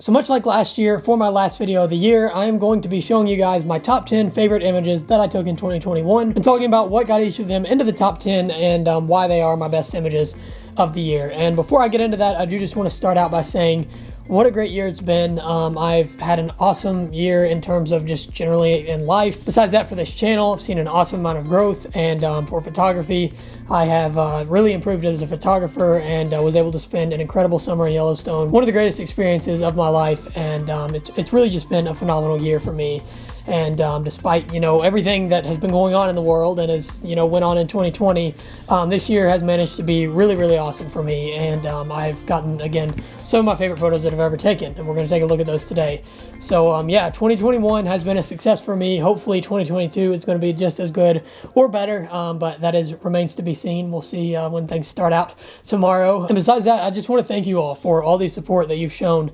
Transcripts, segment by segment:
So much like last year, for my last video of the year, I am going to be showing you guys my top 10 favorite images that I took in 2021 and talking about what got each of them into the top 10 and why they are my best images of the year. And before I get into that, I do just want to start out by saying what a great year it's been. I've had an awesome year in terms of just generally in life. Besides that, for this channel, I've seen an awesome amount of growth, and for photography, I have really improved as a photographer and was able to spend an incredible summer in Yellowstone. One of the greatest experiences of my life, and it's really just been a phenomenal year for me. And despite, everything that has been going on in the world and has, went on in 2020, this year has managed to be really, really awesome for me. And I've gotten, again, some of my favorite photos that I've ever taken, and we're going to take a look at those today. So, 2021 has been a success for me. Hopefully 2022 is going to be just as good or better, but that remains to be seen. We'll see when things start out tomorrow. And besides that, I just want to thank you all for all the support that you've shown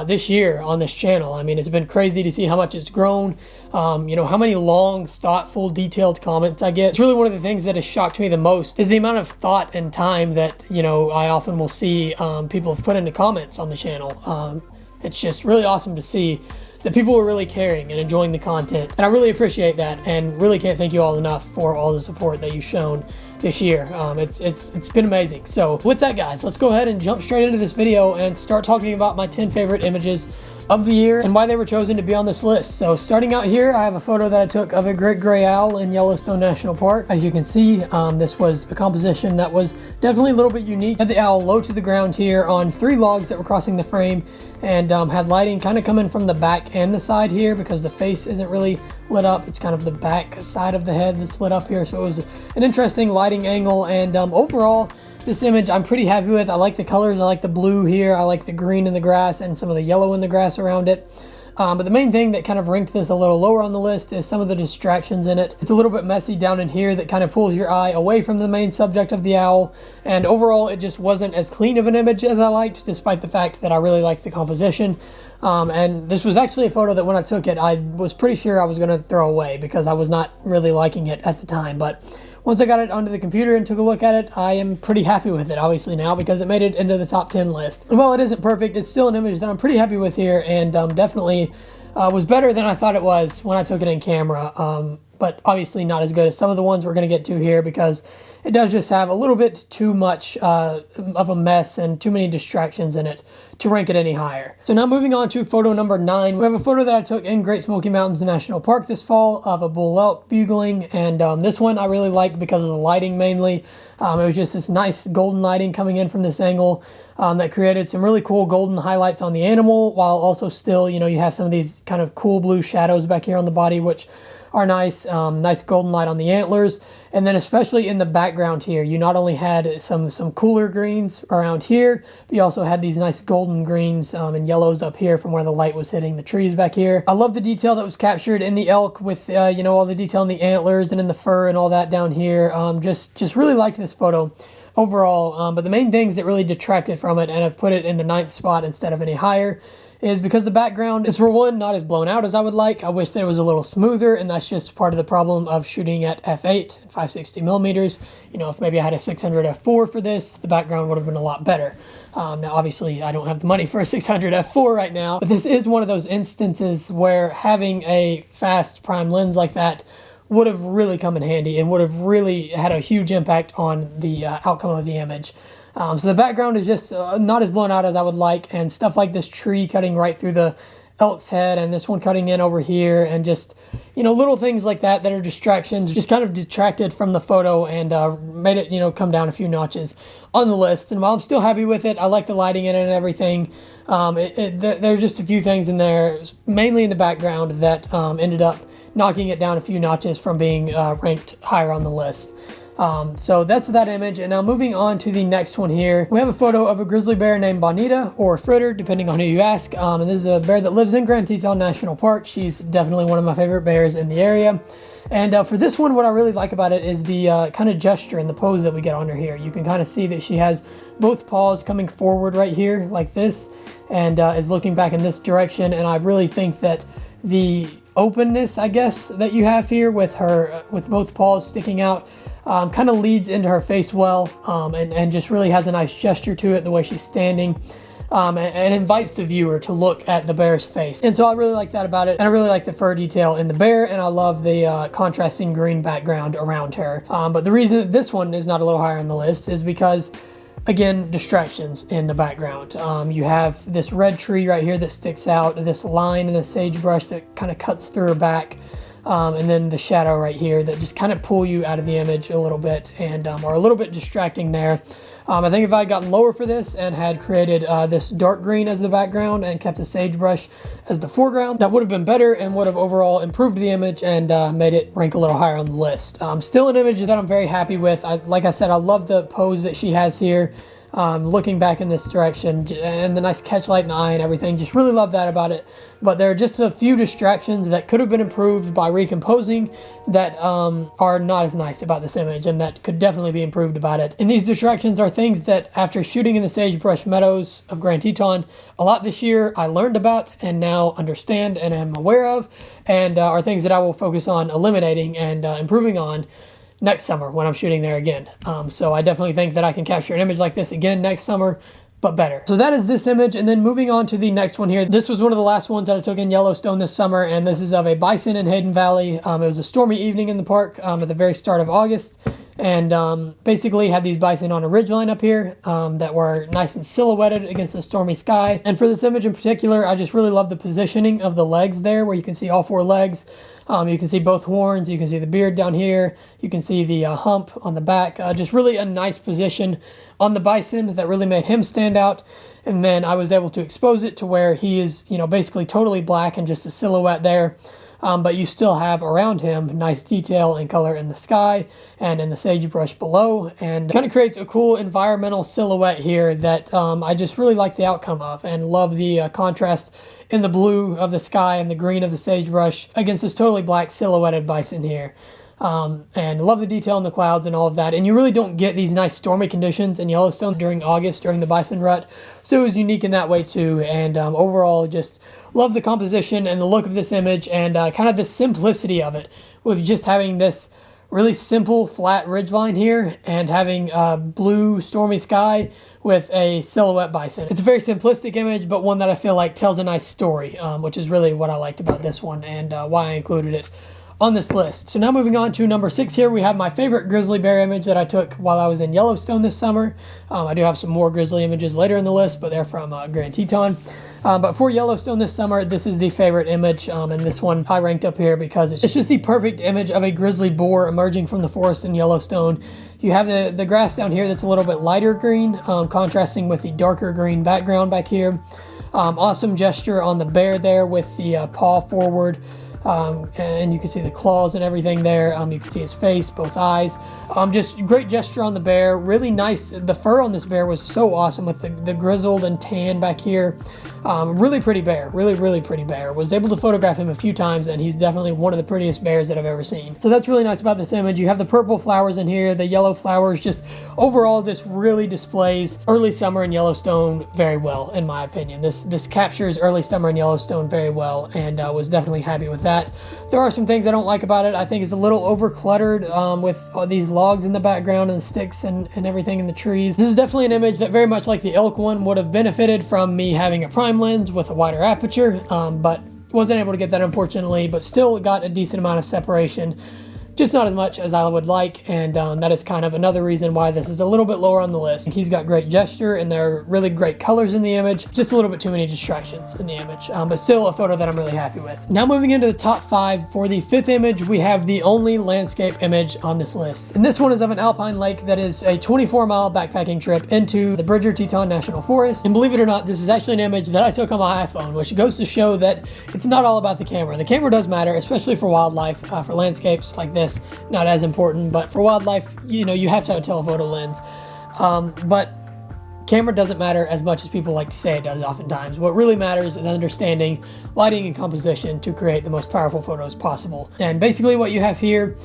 this year on this channel. I mean, it's been crazy to see how much it's grown, how many long, thoughtful, detailed comments I get. It's really one of the things that has shocked me the most is the amount of thought and time that, I often will see people have put into comments on the channel. It's just really awesome to see that people are really caring and enjoying the content. And I really appreciate that and really can't thank you all enough for all the support that you've shown this year. It's been amazing. So with that, guys, let's go ahead and jump straight into this video and start talking about my 10 favorite images of the year and why they were chosen to be on this list. So starting out here, I have a photo that I took of a great gray owl in Yellowstone National Park. As you can see, this was a composition that was definitely a little bit unique. Had the owl low to the ground here on 3 logs that were crossing the frame, and had lighting kind of coming from the back and the side here because the face isn't really lit up. It's kind of the back side of the head that's lit up here. So it was an interesting lighting angle, and overall, this image I'm pretty happy with. I like the colors. I like the blue here. I like the green in the grass and some of the yellow in the grass around it. But the main thing that kind of ranked this a little lower on the list is some of the distractions in it. It's a little bit messy down in here that kind of pulls your eye away from the main subject of the owl. And overall, it just wasn't as clean of an image as I liked, despite the fact that I really liked the composition. And this was actually a photo that when I took it, I was pretty sure I was going to throw away because I was not really liking it at the time. But once I got it onto the computer and took a look at it, I am pretty happy with it, obviously, now because it made it into the top 10 list. And while it isn't perfect, it's still an image that I'm pretty happy with here, and definitely was better than I thought it was when I took it in camera, but obviously not as good as some of the ones we're going to get to here because it does just have a little bit too much of a mess and too many distractions in it to rank it any higher. So now moving on to photo number 9, we have a photo that I took in Great Smoky Mountains National Park this fall of a bull elk bugling, and this one I really like because of the lighting mainly. It was just this nice golden lighting coming in from this angle that created some really cool golden highlights on the animal, while also still, you have some of these kind of cool blue shadows back here on the body, which are nice. Nice golden light on the antlers. And then especially in the background here, you not only had some cooler greens around here, but you also had these nice golden greens and yellows up here from where the light was hitting the trees back here. I love the detail that was captured in the elk with, all the detail in the antlers and in the fur and all that down here. Just really liked this photo overall. But the main things that really detracted from it, and I've put it in the 9th spot instead of any higher, is because the background is, for one, not as blown out as I would like. I wish that it was a little smoother, and that's just part of the problem of shooting at f8, 560 millimeters. If maybe I had a 600 f4 for this, the background would have been a lot better. Now, obviously, I don't have the money for a 600 f4 right now, but this is one of those instances where having a fast prime lens like that would have really come in handy and would have really had a huge impact on the outcome of the image. So the background is just not as blown out as I would like, and stuff like this tree cutting right through the elk's head and this one cutting in over here, and just, little things like that are distractions, just kind of detracted from the photo and made it, come down a few notches on the list. And while I'm still happy with it, I like the lighting in it and everything, there's just a few things in there, mainly in the background, that ended up knocking it down a few notches from being ranked higher on the list. So that's that image. And now moving on to the next one here, we have a photo of a grizzly bear named Bonita, or Fritter, depending on who you ask. And this is a bear that lives in Grand Teton National Park. She's definitely one of my favorite bears in the area. And for this one, what I really like about it is the kind of gesture and the pose that we get on her here. You can kind of see that she has both paws coming forward right here like this, and is looking back in this direction. And I really think that the openness, I guess, that you have here with her, with both paws sticking out, kind of leads into her face well, and just really has a nice gesture to it, the way she's standing. and invites the viewer to look at the bear's face. And so I really like that about it, and I really like the fur detail in the bear, and I love the contrasting green background around her. But the reason that this one is not a little higher on the list is because, again, distractions in the background. You have this red tree right here that sticks out, this line in the sagebrush that kind of cuts through her back, and then the shadow right here that just kind of pull you out of the image a little bit and are a little bit distracting there. I think if I had gotten lower for this and had created this dark green as the background and kept the sagebrush as the foreground, that would have been better and would have overall improved the image and made it rank a little higher on the list. Still an image that I'm very happy with. Like I said, I love the pose that she has here. Looking back in this direction and the nice catchlight in the eye and everything, just really love that about it. But there are just a few distractions that could have been improved by recomposing that are not as nice about this image, and that could definitely be improved about it. And these distractions are things that, after shooting in the sagebrush meadows of Grand Teton a lot this year, I learned about and now understand and am aware of, and are things that I will focus on eliminating and improving on next summer when I'm shooting there again. So I definitely think that I can capture an image like this again next summer, but better. So that is this image, and then moving on to the next one here. This was one of the last ones that I took in Yellowstone this summer, and this is of a bison in Hayden Valley. It was a stormy evening in the park at the very start of August, and basically had these bison on a ridgeline up here that were nice and silhouetted against the stormy sky. And for this image in particular, I just really love the positioning of the legs there, where you can see all four legs. You can see both horns, you can see the beard down here, you can see the hump on the back. Just really a nice position on the bison that really made him stand out. And then I was able to expose it to where he is, basically totally black and just a silhouette there. But you still have around him nice detail and color in the sky and in the sagebrush below, and kind of creates a cool environmental silhouette here that I just really like the outcome of, and love the contrast in the blue of the sky and the green of the sagebrush against this totally black silhouetted bison here. And love the detail in the clouds and all of that. And you really don't get these nice stormy conditions in Yellowstone during August, during the bison rut. So it was unique in that way too. And overall, just love the composition and the look of this image, and kind of the simplicity of it, with just having this really simple flat ridgeline here and having blue stormy sky with a silhouette bison. It's a very simplistic image, but one that I feel like tells a nice story, which is really what I liked about this one, and why I included it on this list. So now moving on to number 6 here, we have my favorite grizzly bear image that I took while I was in Yellowstone this summer. I do have some more grizzly images later in the list, but they're from Grand Teton. But for Yellowstone this summer, this is the favorite image, and this one I ranked up here because it's just the perfect image of a grizzly boar emerging from the forest in Yellowstone. You have the grass down here that's a little bit lighter green, contrasting with the darker green background back here. Awesome gesture on the bear there with the paw forward. And you can see the claws and everything there. You can see his face, both eyes. Just great gesture on the bear. Really nice. The fur on this bear was so awesome with the grizzled and tan back here. Really pretty bear. Really pretty bear. Was able to photograph him a few times, and he's definitely one of the prettiest bears that I've ever seen. So that's really nice about this image. You have the purple flowers in here, the yellow flowers. Just overall, this really displays early summer in Yellowstone very well, in my opinion. This captures early summer in Yellowstone very well, and was definitely happy with that. There are some things I don't like about it. I think it's a little over cluttered with all these logs in the background and the sticks and everything in the trees. This is definitely an image that, very much like the elk one, would have benefited from me having a prime lens with a wider aperture, but wasn't able to get that, unfortunately, but still got a decent amount of separation. Just not as much as I would like, and that is kind of another reason why this is a little bit lower on the list. He's got great gesture, and there are really great colors in the image. Just a little bit too many distractions in the image, but still a photo that I'm really happy with. Now moving into the top 5, for the 5th image, we have the only landscape image on this list. And this one is of an alpine lake that is a 24-mile backpacking trip into the Bridger Teton National Forest. And believe it or not, this is actually an image that I took on my iPhone, which goes to show that it's not all about the camera. The camera does matter, especially for wildlife, for landscapes like this. Not as important, but for wildlife, you have to have a telephoto lens. But camera doesn't matter as much as people like to say it does oftentimes. What really matters is understanding lighting and composition to create the most powerful photos possible. And basically what you have here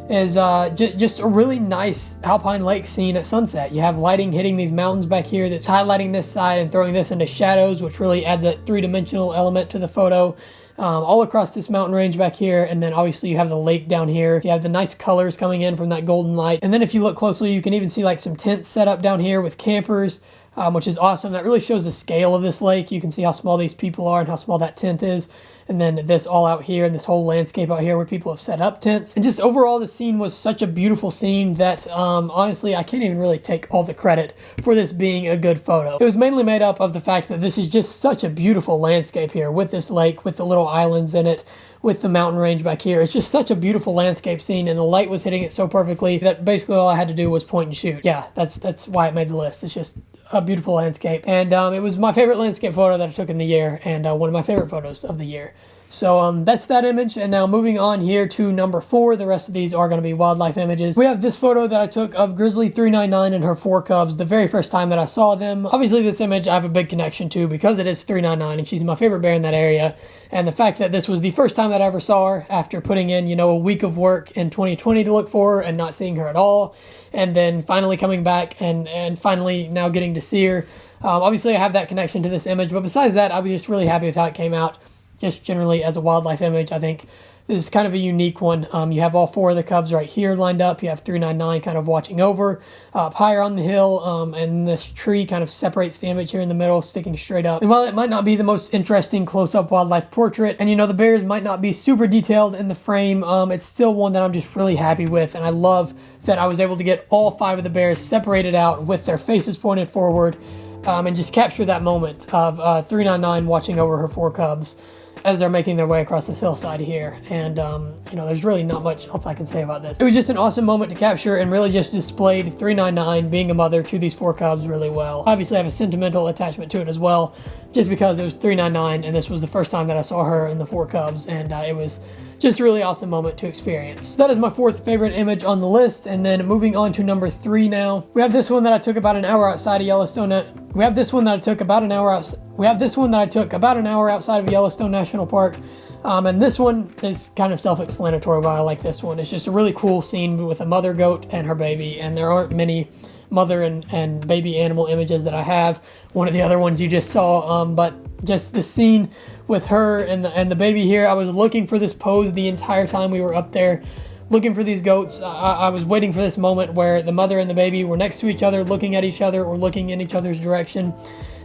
is just a really nice alpine lake scene at sunset. You have lighting hitting these mountains back here that's highlighting this side and throwing this into shadows, which really adds a three-dimensional element to the photo. All across this mountain range back here, and then obviously you have the lake down here. You have the nice colors coming in from that golden light, and then if you look closely, you can even see like some tents set up down here with campers. which is awesome. That really shows the scale of this lake. You can see how small these people are and how small that tent is. And then this all out here and this whole landscape out here where people have set up tents. And just overall, the scene was such a beautiful scene that honestly, I can't even really take all the credit for this being a good photo. It was mainly made up of the fact that this is just such a beautiful landscape here with this lake, with the little islands in it, with the mountain range back here. It's just such a beautiful landscape scene, and the light was hitting it so perfectly that basically all I had to do was point and shoot. Yeah, that's why it made the list. It's just a beautiful landscape, and it was my favorite landscape photo that I took in the year, and one of my favorite photos of the year. So that's that image, and now moving on here to number 4. The rest of these are going to be wildlife images. We have this photo that I took of Grizzly 399 and her 4 cubs the very first time that I saw them. Obviously, this image I have a big connection to because it is 399, and she's my favorite bear in that area. And the fact that this was the first time that I ever saw her after putting in, you know, a week of work in 2020 to look for her and not seeing her at all, and then finally coming back and finally now getting to see her. Obviously, I have that connection to this image, but besides that, I was just really happy with how it came out. Just generally as a wildlife image, I think this is kind of a unique one. You have all 4 of the cubs right here lined up. You have 399 kind of watching over up higher on the hill, and this tree kind of separates the image here in the middle, sticking straight up. And while it might not be the most interesting close-up wildlife portrait, and you know the bears might not be super detailed in the frame, it's still one that I'm just really happy with, and I love that I was able to get all 5 of the bears separated out with their faces pointed forward, and just capture that moment of 399 watching over her 4 cubs as they're making their way across this hillside here. And you know, there's really not much else I can say about this. It was just an awesome moment to capture, and really just displayed 399 being a mother to these 4 cubs really well. Obviously I have a sentimental attachment to it as well, just because it was 399 and this was the first time that I saw her and the 4 cubs, and it was just a really awesome moment to experience. So that is my 4th favorite image on the list. And then moving on to number 3 now. We have this one that I took about an hour outside of Yellowstone. We have this one that I took about an hour outside of Yellowstone National Park. And this one is kind of self-explanatory why I like this one. It's just a really cool scene with a mother goat and her baby, and there aren't many mother and baby animal images that I have. One of the other ones you just saw, but just the scene with her and the baby here. I was looking for this pose the entire time we were up there, looking for these goats. I was waiting for this moment where the mother and the baby were next to each other, looking at each other or looking in each other's direction.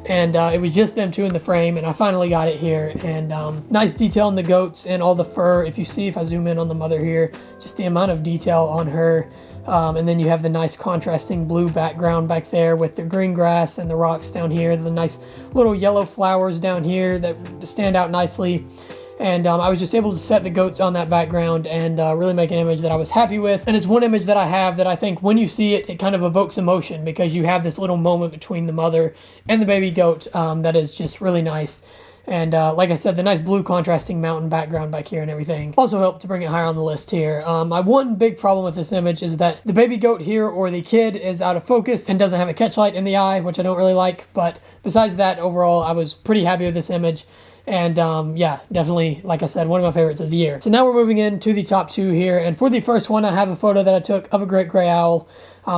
And it was just them 2 in the frame, and I finally got it here. And nice detail in the goats and all the fur. If I zoom in on the mother here, just the amount of detail on her. And then you have the nice contrasting blue background back there with the green grass and the rocks down here, the nice little yellow flowers down here that stand out nicely. And I was just able to set the goats on that background and really make an image that I was happy with. And it's one image that I have that I think when you see it, it kind of evokes emotion, because you have this little moment between the mother and the baby goat that is just really nice. And like I said, the nice blue contrasting mountain background back here and everything also helped to bring it higher on the list here. My one big problem with this image is that the baby goat here, or the kid, is out of focus and doesn't have a catch light in the eye, which I don't really like. But besides that, overall, I was pretty happy with this image. And yeah, definitely, like I said, one of my favorites of the year. So now we're moving into the top 2 here. And for the first one, I have a photo that I took of a great gray owl.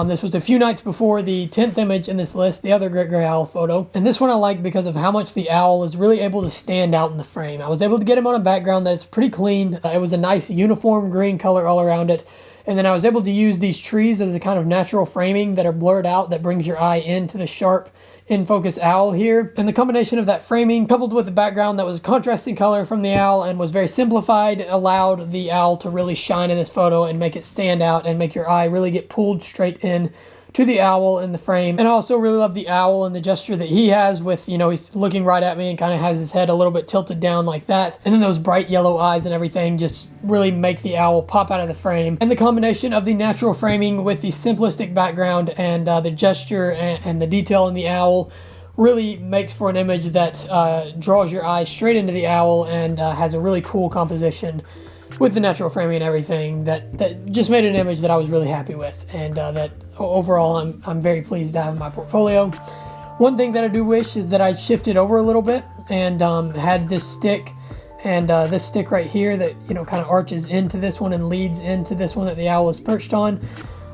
This was a few nights before the 10th image in this list, the other great gray owl photo. And this one I like because of how much the owl is really able to stand out in the frame. I was able to get him on a background that's pretty clean. It was a nice uniform green color all around it. And then I was able to use these trees as a kind of natural framing that are blurred out that brings your eye into the sharp in-focus owl here. And the combination of that framing coupled with the background that was a contrasting color from the owl and was very simplified allowed the owl to really shine in this photo and make it stand out and make your eye really get pulled straight in to the owl in the frame. And I also really love the owl and the gesture that he has with, you know, he's looking right at me and kind of has his head a little bit tilted down like that. And then those bright yellow eyes and everything just really make the owl pop out of the frame. And the combination of the natural framing with the simplistic background and the gesture and the detail in the owl really makes for an image that draws your eye straight into the owl and has a really cool composition with the natural framing and everything that just made an image that I was really happy with, and that overall I'm very pleased to have in my portfolio. One thing that I do wish is that I shifted over a little bit and had this stick and this stick right here that, you know, kind of arches into this one and leads into this one that the owl is perched on,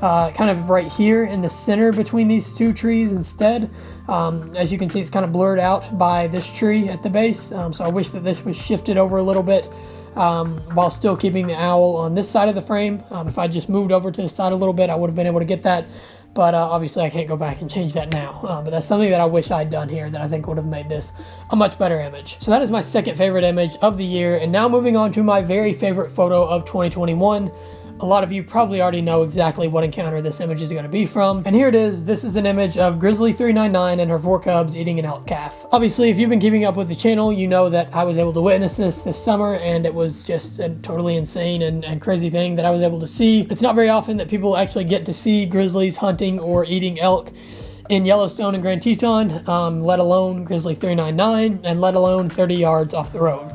kind of right here in the center between these 2 trees instead. As you can see, it's kind of blurred out by this tree at the base, so I wish that this was shifted over a little bit while still keeping the owl on this side of the frame. If I just moved over to the side a little bit, I would have been able to get that But obviously I can't go back and change that now. But that's something that I wish I'd done here that I think would have made this a much better image. So that is my second favorite image of the year. And now moving on to my very favorite photo of 2021. A lot of you probably already know exactly what encounter this image is going to be from. And here it is. This is an image of Grizzly 399 and her 4 cubs eating an elk calf. Obviously, if you've been keeping up with the channel, you know that I was able to witness this summer, and it was just a totally insane and crazy thing that I was able to see. It's not very often that people actually get to see grizzlies hunting or eating elk in Yellowstone and Grand Teton, let alone Grizzly 399, and let alone 30 yards off the road.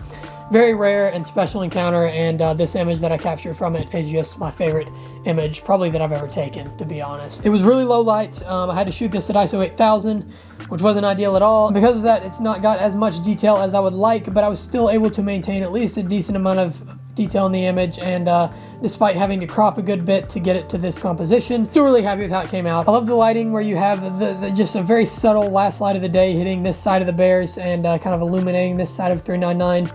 Very rare and special encounter, and this image that I captured from it is just my favorite image probably that I've ever taken, to be honest. It was really low light. I had to shoot this at ISO 8000, which wasn't ideal at all. Because of that, it's not got as much detail as I would like, but I was still able to maintain at least a decent amount of detail in the image, and despite having to crop a good bit to get it to this composition, still really happy with how it came out. I love the lighting where you have the just a very subtle last light of the day hitting this side of the bears and kind of illuminating this side of 399.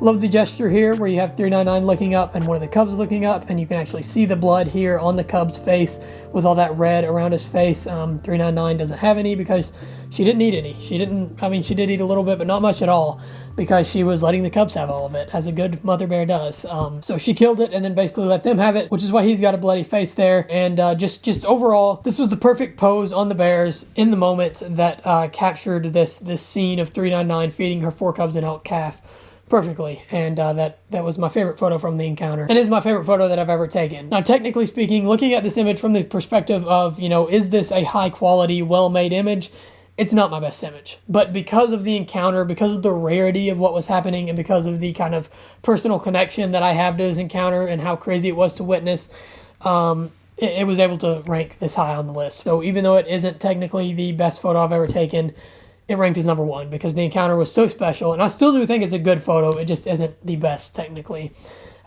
Love the gesture here where you have 399 looking up and one of the cubs looking up, and you can actually see the blood here on the cub's face with all that red around his face. 399 doesn't have any because she didn't eat any. She did eat a little bit, but not much at all, because she was letting the cubs have all of it, as a good mother bear does. So she killed it and then basically let them have it, which is why he's got a bloody face there. And just overall, this was the perfect pose on the bears in the moment that captured this scene of 399 feeding her 4 cubs an elk calf perfectly, and that was my favorite photo from the encounter, and is my favorite photo that I've ever taken. Now, technically speaking, looking at this image from the perspective of, is this a high quality, well-made image? It's not my best image, but because of the encounter, because of the rarity of what was happening, and because of the kind of personal connection that I have to this encounter and how crazy it was to witness, it was able to rank this high on the list. So even though it isn't technically the best photo I've ever taken, it ranked as number 1 because the encounter was so special, and I still do think it's a good photo. It just isn't the best technically,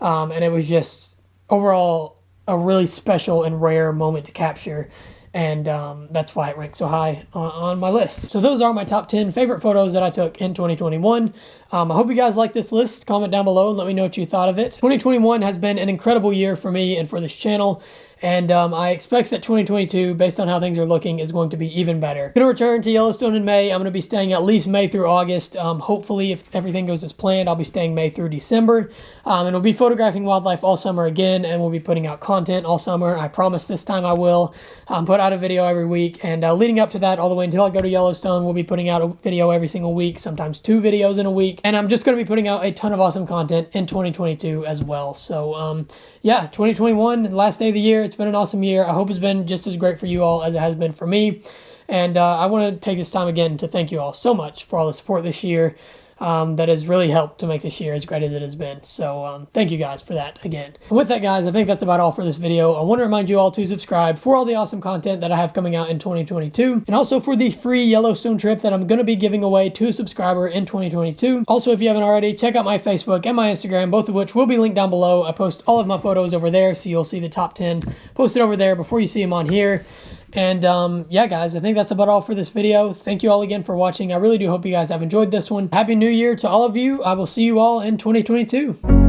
and it was just overall a really special and rare moment to capture, and that's why it ranked so high on my list. So those are my top 10 favorite photos that I took in 2021. I hope you guys like this list. Comment down below and let me know what you thought of it. 2021 has been an incredible year for me and for this channel. And I expect that 2022, based on how things are looking, is going to be even better. I'm going to return to Yellowstone in May. I'm going to be staying at least May through August. Hopefully, if everything goes as planned, I'll be staying May through December. And we'll be photographing wildlife all summer again, and we'll be putting out content all summer. I promise this time I will put out a video every week. And leading up to that, all the way until I go to Yellowstone, we'll be putting out a video every single week, sometimes 2 videos in a week. And I'm just going to be putting out a ton of awesome content in 2022 as well. So, yeah, 2021, the last day of the year. It's been an awesome year. I hope it's been just as great for you all as it has been for me. And I want to take this time again to thank you all so much for all the support this year. That has really helped to make this year as great as it has been. So thank you guys for that again. And with that, guys, I think that's about all for this video. I want to remind you all to subscribe for all the awesome content that I have coming out in 2022, and also for the free Yellowstone trip that I'm going to be giving away to a subscriber in 2022. Also, if you haven't already, check out my Facebook and my Instagram, both of which will be linked down below. I post all of my photos over there, so you'll see the top 10 posted over there before you see them on here. And yeah, guys, I think that's about all for this video. Thank you all again for watching. I really do hope you guys have enjoyed this one. Happy New Year to all of you. I will see you all in 2022.